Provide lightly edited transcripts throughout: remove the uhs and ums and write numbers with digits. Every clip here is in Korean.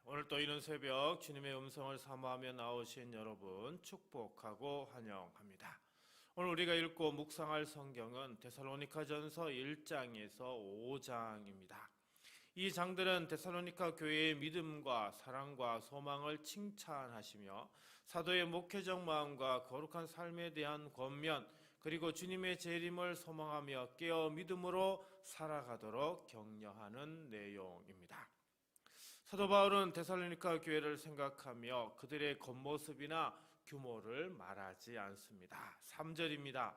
오늘 또 이른 새벽 주님의 음성을 사모하며 나오신 여러분 축복하고 환영합니다. 오늘 우리가 읽고 묵상할 성경은 데살로니가전서 1장에서 5장입니다. 이 장들은 데살로니가 교회의 믿음과 사랑과 소망을 칭찬하시며 사도의 목회적 마음과 거룩한 삶에 대한 권면, 그리고 주님의 재림을 소망하며 깨어 믿음으로 살아가도록 격려하는 내용입니다. 사도 바울은 데살로니가 교회를 생각하며 그들의 겉모습이나 규모를 말하지 않습니다. 3절입니다.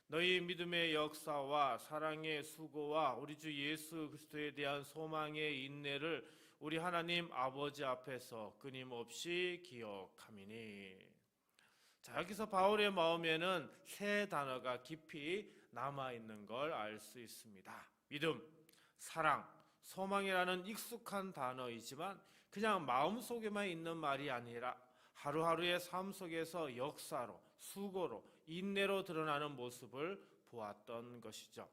너희 믿음의 역사와 사랑의 수고와 우리 주 예수 그리스도에 대한 소망의 인내를 우리 하나님 아버지 앞에서 끊임없이 기억함이니. 자, 여기서 바울의 마음에는 세 단어가 깊이 남아있는 걸 알 수 있습니다. 믿음, 사랑, 소망이라는 익숙한 단어이지만 그냥 마음속에만 있는 말이 아니라 하루하루의 삶 속에서 역사로, 수고로, 인내로 드러나는 모습을 보았던 것이죠.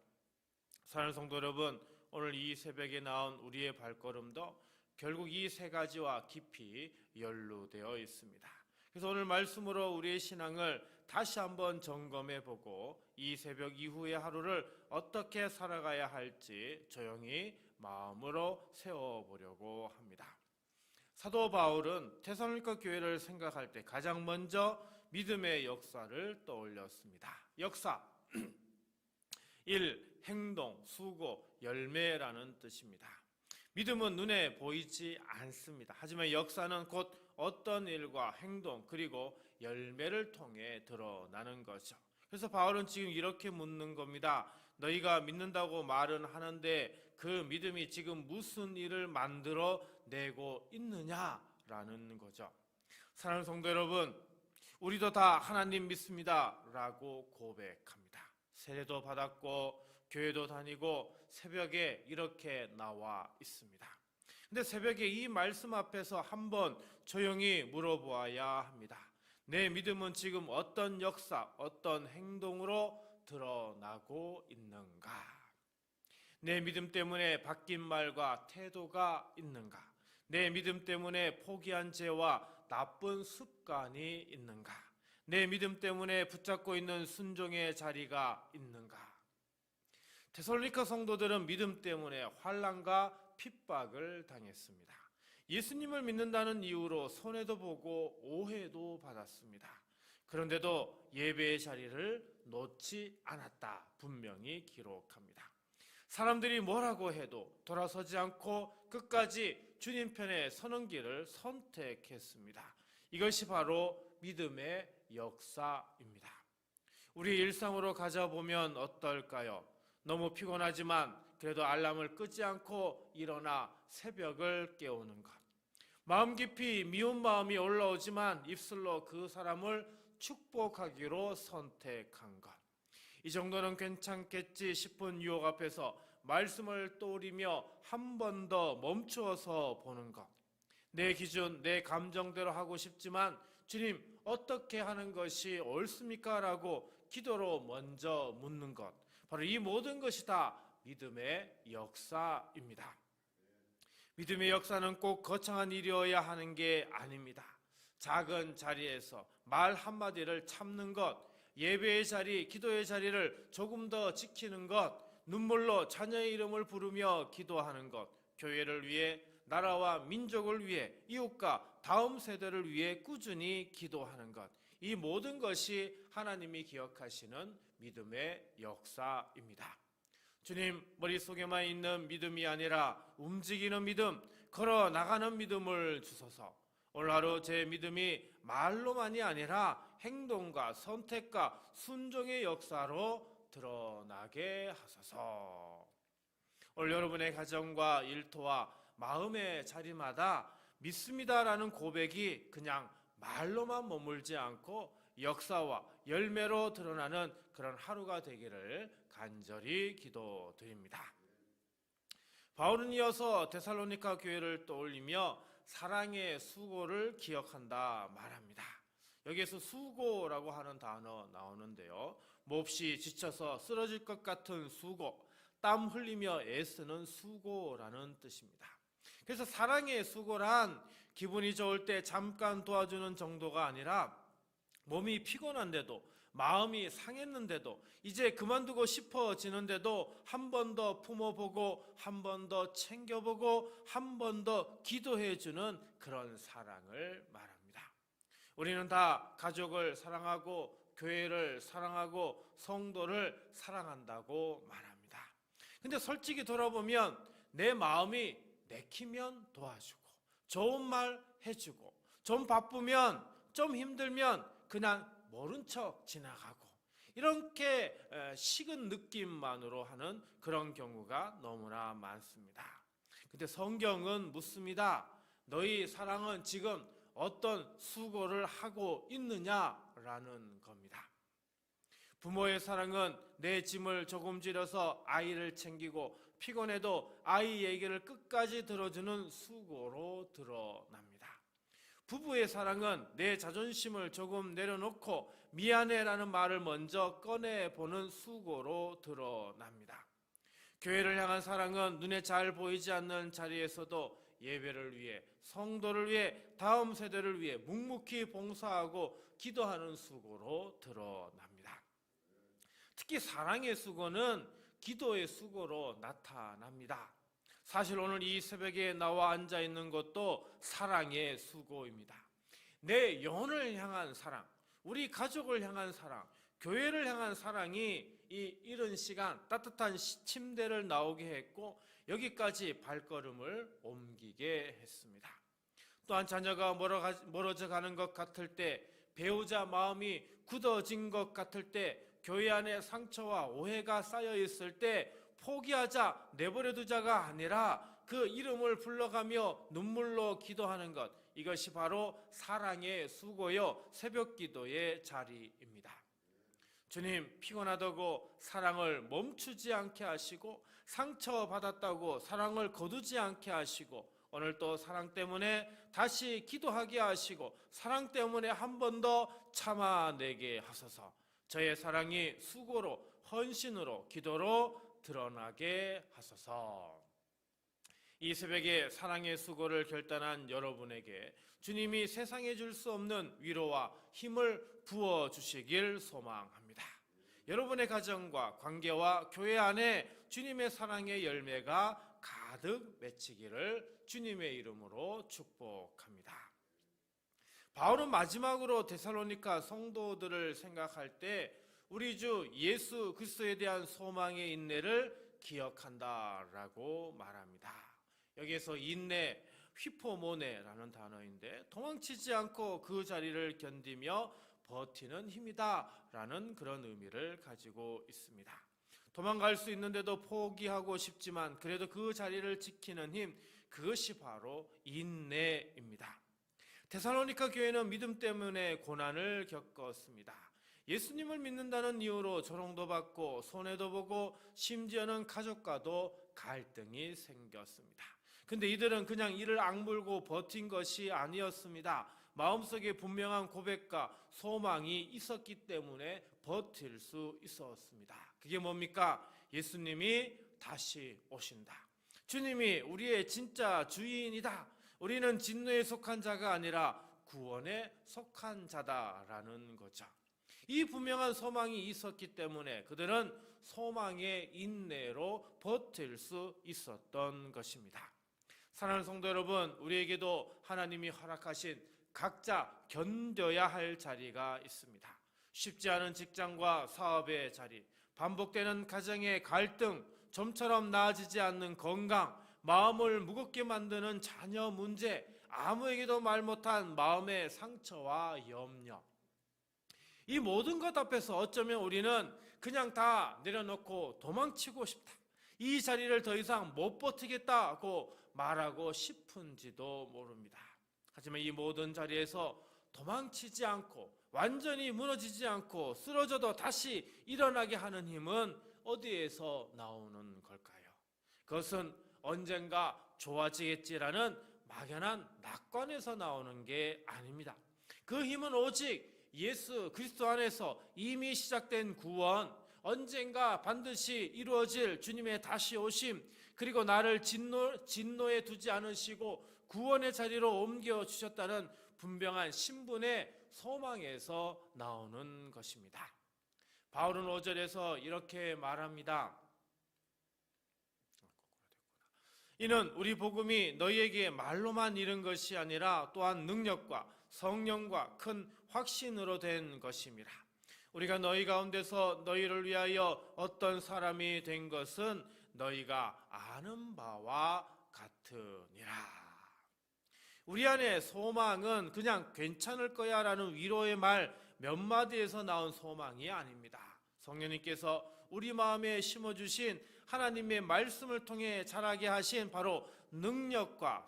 사랑하는 성도 여러분, 오늘 이 새벽에 나온 우리의 발걸음도 결국 이 세 가지와 깊이 연루되어 있습니다. 그래서 오늘 말씀으로 우리의 신앙을 다시 한번 점검해보고 이 새벽 이후의 하루를 어떻게 살아가야 할지 조용히 마음으로 세워보려고 합니다. 사도 바울은 데살로니가 교회를 생각할 때 가장 먼저 믿음의 역사를 떠올렸습니다. 역사 1. 행동, 수고, 열매라는 뜻입니다. 믿음은 눈에 보이지 않습니다. 하지만 역사는 곧 어떤 일과 행동 그리고 열매를 통해 드러나는 거죠. 그래서 바울은 지금 이렇게 묻는 겁니다. 너희가 믿는다고 말은 하는데 그 믿음이 지금 무슨 일을 만들어 내고 있느냐라는 거죠. 사랑하는 성도 여러분, 우리도 다 하나님 믿습니다 라고 고백합니다. 세례도 받았고 교회도 다니고 새벽에 이렇게 나와 있습니다. 근데 새벽에 이 말씀 앞에서 한번 조용히 물어보아야 합니다. 내 믿음은 지금 어떤 역사, 어떤 행동으로 드러나고 있는가? 내 믿음 때문에 바뀐 말과 태도가 있는가? 내 믿음 때문에 포기한 죄와 나쁜 습관이 있는가? 내 믿음 때문에 붙잡고 있는 순종의 자리가 있는가? 데살로니가 성도들은 믿음 때문에 환난과 핍박을 당했습니다. 예수님을 믿는다는 이유로 손해도 보고 오해도 받았습니다. 그런데도 예배의 자리를 놓지 않았다 분명히 기록합니다. 사람들이 뭐라고 해도 돌아서지 않고 끝까지 주님 편에 서는 길을 선택했습니다. 이것이 바로 믿음의 역사입니다. 우리 일상으로 가져보면 어떨까요? 너무 피곤하지만 그래도 알람을 끄지 않고 일어나 새벽을 깨우는 것. 마음 깊이 미운 마음이 올라오지만 입술로 그 사람을 축복하기로 선택한 것. 이 정도는 괜찮겠지 싶은 유혹 앞에서 말씀을 떠올리며 한 번 더 멈추어서 보는 것. 내 기준, 내 감정대로 하고 싶지만 주님 어떻게 하는 것이 옳습니까? 라고 기도로 먼저 묻는 것. 바로 이 모든 것이 다 믿음의 역사입니다. 믿음의 역사는 꼭 거창한 일이어야 하는 게 아닙니다. 작은 자리에서 말 한마디를 참는 것, 예배의 자리, 기도의 자리를 조금 더 지키는 것, 눈물로 자녀의 이름을 부르며 기도하는 것, 교회를 위해, 나라와 민족을 위해, 이웃과 다음 세대를 위해 꾸준히 기도하는 것, 이 모든 것이 하나님이 기억하시는 믿음의 역사입니다. 주님 머릿속에만 있는 믿음이 아니라 움직이는 믿음, 걸어 나가는 믿음을 주소서. 오늘 하루 제 믿음이 말로만이 아니라 행동과 선택과 순종의 역사로 드러나게 하소서. 오늘 여러분의 가정과 일터와 마음의 자리마다 믿습니다라는 고백이 그냥 말로만 머물지 않고 역사와 열매로 드러나는 그런 하루가 되기를 간절히 기도드립니다. 바울은 이어서 데살로니가 교회를 떠올리며 사랑의 수고를 기억한다 말합니다. 여기에서 수고라고 하는 단어 나오는데요. 몹시 지쳐서 쓰러질 것 같은 수고, 땀 흘리며 애쓰는 수고라는 뜻입니다. 그래서 사랑의 수고란 기분이 좋을 때 잠깐 도와주는 정도가 아니라 몸이 피곤한데도 마음이 상했는데도 이제 그만두고 싶어지는데도 한 번 더 품어보고 한 번 더 챙겨보고 한 번 더 기도해주는 그런 사랑을 말합니다. 우리는 다 가족을 사랑하고 교회를 사랑하고 성도를 사랑한다고 말합니다. 근데 솔직히 돌아보면 내 마음이 내키면 도와주고 좋은 말 해주고 좀 바쁘면 좀 힘들면 그냥 모른 척 지나가고 이렇게 식은 느낌만으로 하는 그런 경우가 너무나 많습니다. 근데 성경은 묻습니다. 너희 사랑은 지금 어떤 수고를 하고 있느냐라는 겁니다. 부모의 사랑은 내 짐을 조금 줄여서 아이를 챙기고 피곤해도 아이 얘기를 끝까지 들어주는 수고로 드러납니다. 부부의 사랑은 내 자존심을 조금 내려놓고 미안해라는 말을 먼저 꺼내보는 수고로 드러납니다. 교회를 향한 사랑은 눈에 잘 보이지 않는 자리에서도 예배를 위해, 성도를 위해, 다음 세대를 위해 묵묵히 봉사하고 기도하는 수고로 드러납니다. 특히 사랑의 수고는 기도의 수고로 나타납니다. 사실 오늘 이 새벽에 나와 앉아 있는 것도 사랑의 수고입니다. 내 영혼을 향한 사랑, 우리 가족을 향한 사랑, 교회를 향한 사랑이 이른 시간 따뜻한 침대를 나오게 했고 여기까지 발걸음을 옮기게 했습니다. 또한 자녀가 멀어져 가는 것 같을 때, 배우자 마음이 굳어진 것 같을 때, 교회 안에 상처와 오해가 쌓여 있을 때 포기하자, 내버려두자가 아니라 그 이름을 불러가며 눈물로 기도하는 것, 이것이 바로 사랑의 수고요 새벽 기도의 자리입니다. 주님, 피곤하다고 사랑을 멈추지 않게 하시고 상처받았다고 사랑을 거두지 않게 하시고 오늘 또 사랑 때문에 다시 기도하게 하시고 사랑 때문에 한 번 더 참아내게 하소서. 저의 사랑이 수고로, 헌신으로, 기도로 드러나게 하소서. 이 새벽에 사랑의 수고를 결단한 여러분에게 주님이 세상에 줄 수 없는 위로와 힘을 부어주시길 소망합니다. 여러분의 가정과 관계와 교회 안에 주님의 사랑의 열매가 가득 맺히기를 주님의 이름으로 축복합니다. 바울은 마지막으로 데살로니가 성도들을 생각할 때 우리 주 예수 그리스도에 대한 소망의 인내를 기억한다라고 말합니다. 여기에서 인내, 휘포모네라는 단어인데 도망치지 않고 그 자리를 견디며 버티는 힘이다라는 그런 의미를 가지고 있습니다. 도망갈 수 있는데도 포기하고 싶지만 그래도 그 자리를 지키는 힘, 그것이 바로 인내입니다. 데살로니가 교회는 믿음 때문에 고난을 겪었습니다. 예수님을 믿는다는 이유로 조롱도 받고 손해도 보고 심지어는 가족과도 갈등이 생겼습니다. 근데 이들은 그냥 이를 악물고 버틴 것이 아니었습니다. 마음속에 분명한 고백과 소망이 있었기 때문에 버틸 수 있었습니다. 그게 뭡니까? 예수님이 다시 오신다. 주님이 우리의 진짜 주인이다. 우리는 진노에 속한 자가 아니라 구원에 속한 자다라는 거죠. 이 분명한 소망이 있었기 때문에 그들은 소망의 인내로 버틸 수 있었던 것입니다. 사랑하는 성도 여러분, 우리에게도 하나님이 허락하신 각자 견뎌야 할 자리가 있습니다. 쉽지 않은 직장과 사업의 자리, 반복되는 가정의 갈등, 좀처럼 나아지지 않는 건강, 마음을 무겁게 만드는 자녀 문제, 아무에게도 말 못한 마음의 상처와 염려. 이 모든 것 앞에서 어쩌면 우리는 그냥 다 내려놓고 도망치고 싶다. 이 자리를 더 이상 못 버티겠다고 말하고 싶은지도 모릅니다. 하지만 이 모든 자리에서 도망치지 않고 완전히 무너지지 않고 쓰러져도 다시 일어나게 하는 힘은 어디에서 나오는 걸까요? 그것은 언젠가 좋아지겠지라는 막연한 낙관에서 나오는 게 아닙니다. 그 힘은 오직 예수 그리스도 안에서 이미 시작된 구원, 언젠가 반드시 이루어질 주님의 다시 오심, 그리고 나를 진노에 두지 않으시고 구원의 자리로 옮겨주셨다는 분명한 신분의 소망에서 나오는 것입니다. 바울은 5절에서 이렇게 말합니다. 이는 우리 복음이 너희에게 말로만 이른 것이 아니라 또한 능력과 성령과 큰 확신으로 된 것임이라. 우리가 너희 가운데서 너희를 위하여 어떤 사람이 된 것은 너희가 아는 바와 같으니라. 우리 안에 소망은 그냥 괜찮을 거야 라는 위로의 말 몇 마디에서 나온 소망이 아닙니다. 성령님께서 우리 마음에 심어주신 하나님의 말씀을 통해 자라게 하신 바로 능력과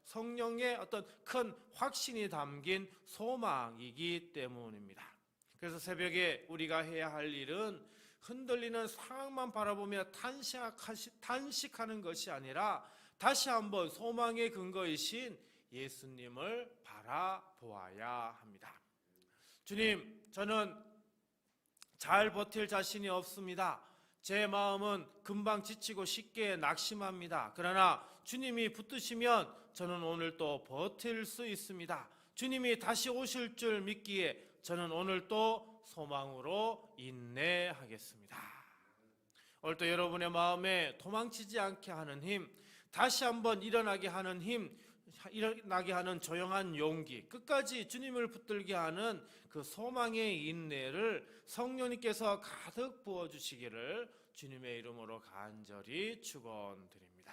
성령의 어떤 큰 확신이 담긴 소망이기 때문입니다. 그래서 새벽에 우리가 해야 할 일은 흔들리는 상황만 바라보며 탄식하는 것이 아니라 다시 한번 소망의 근거이신 예수님을 바라보아야 합니다. 주님, 저는 잘 버틸 자신이 없습니다. 제 마음은 금방 지치고 쉽게 낙심합니다. 그러나 주님이 붙드시면 저는 오늘 또 버틸 수 있습니다. 주님이 다시 오실 줄 믿기에 저는 오늘 또 소망으로 인내하겠습니다. 오늘도 여러분의 마음에 도망치지 않게 하는 힘, 다시 한번 일어나게 하는 힘, 일어나게 하는 조용한 용기, 끝까지 주님을 붙들게 하는 그 소망의 인내를 성령님께서 가득 부어주시기를 주님의 이름으로 간절히 축원드립니다.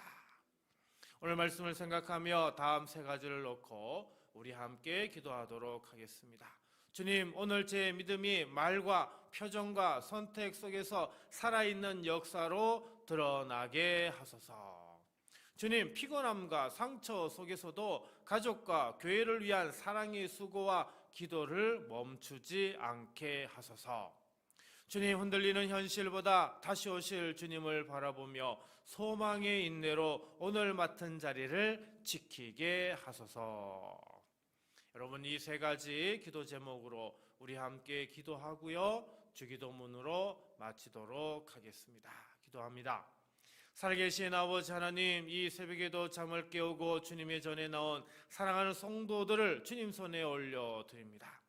오늘 말씀을 생각하며 다음 세 가지를 놓고 우리 함께 기도하도록 하겠습니다. 주님, 오늘 제 믿음이 말과 표정과 선택 속에서 살아있는 역사로 드러나게 하소서. 주님, 피곤함과 상처 속에서도 가족과 교회를 위한 사랑의 수고와 기도를 멈추지 않게 하소서. 주님, 흔들리는 현실보다 다시 오실 주님을 바라보며 소망의 인내로 오늘 맡은 자리를 지키게 하소서. 여러분, 이 세 가지 기도 제목으로 우리 함께 기도하고요, 주기도문으로 마치도록 하겠습니다. 기도합니다. 살아계신 아버지 하나님, 이 새벽에도 잠을 깨우고 주님의 전에 나온 사랑하는 성도들을 주님 손에 올려드립니다.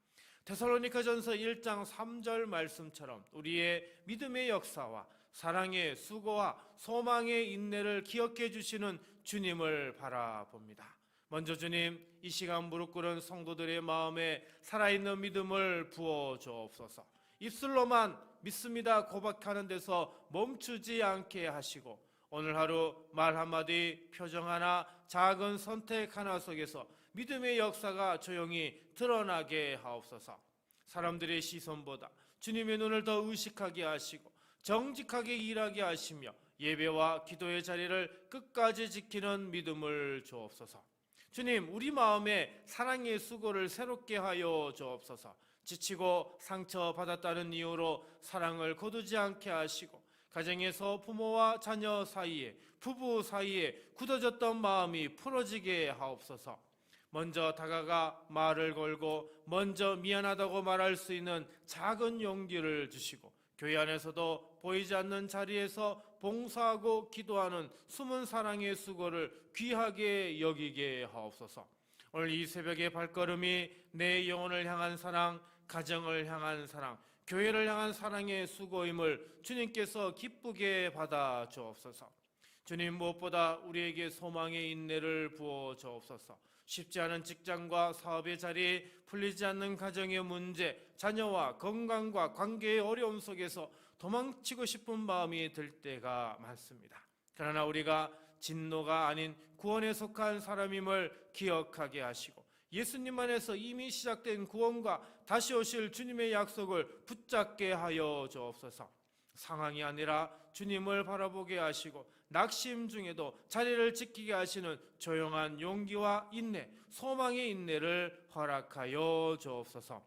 데살로니가전서 1장 3절 말씀처럼 우리의 믿음의 역사와 사랑의 수고와 소망의 인내를 기억해 주시는 주님을 바라봅니다. 먼저 주님, 이 시간 무릎 꿇은 성도들의 마음에 살아있는 믿음을 부어 주옵소서. 입술로만 믿습니다 고백하는 데서 멈추지 않게 하시고 오늘 하루 말 한마디, 표정 하나, 작은 선택 하나 속에서 믿음의 역사가 조용히 드러나게 하옵소서. 사람들의 시선보다 주님의 눈을 더 의식하게 하시고 정직하게 일하게 하시며 예배와 기도의 자리를 끝까지 지키는 믿음을 주옵소서. 주님, 우리 마음에 사랑의 수고를 새롭게 하여 주옵소서. 지치고 상처받았다는 이유로 사랑을 거두지 않게 하시고 가정에서 부모와 자녀 사이에, 부부 사이에 굳어졌던 마음이 풀어지게 하옵소서. 먼저 다가가 말을 걸고 먼저 미안하다고 말할 수 있는 작은 용기를 주시고 교회 안에서도 보이지 않는 자리에서 봉사하고 기도하는 숨은 사랑의 수고를 귀하게 여기게 하옵소서. 오늘 이 새벽의 발걸음이 내 영혼을 향한 사랑, 가정을 향한 사랑, 교회를 향한 사랑의 수고임을 주님께서 기쁘게 받아 주옵소서. 주님, 무엇보다 우리에게 소망의 인내를 부어 주옵소서. 쉽지 않은 직장과 사업의 자리, 풀리지 않는 가정의 문제, 자녀와 건강과 관계의 어려움 속에서 도망치고 싶은 마음이 들 때가 많습니다. 그러나 우리가 진노가 아닌 구원에 속한 사람임을 기억하게 하시고 예수님 안에서 이미 시작된 구원과 다시 오실 주님의 약속을 붙잡게 하여 주옵소서. 상황이 아니라 주님을 바라보게 하시고 낙심 중에도 자리를 지키게 하시는 조용한 용기와 인내, 소망의 인내를 허락하여 주옵소서.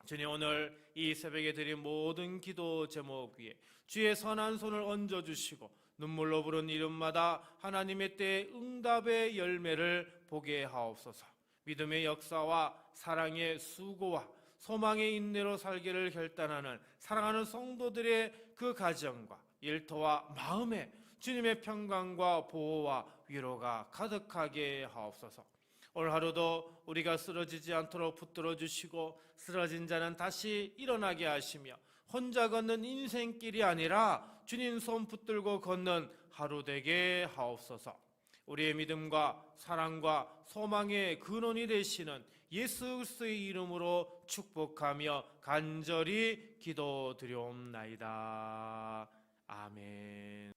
주님, 오늘 이 새벽에 드린 모든 기도 제목 위에 주의 선한 손을 얹어주시고 눈물로 부른 이름마다 하나님의 때에 응답의 열매를 보게 하옵소서. 믿음의 역사와 사랑의 수고와 소망의 인내로 살기를 결단하는 사랑하는 성도들의 그 가정과 일터와 마음에 주님의 평강과 보호와 위로가 가득하게 하옵소서. 오늘 하루도 우리가 쓰러지지 않도록 붙들어 주시고 쓰러진 자는 다시 일어나게 하시며 혼자 걷는 인생길이 아니라 주님 손 붙들고 걷는 하루 되게 하옵소서. 우리의 믿음과 사랑과 소망의 근원이 되시는 예수 그리스도의 이름으로 축복하며 간절히 기도드리옵나이다. 아멘.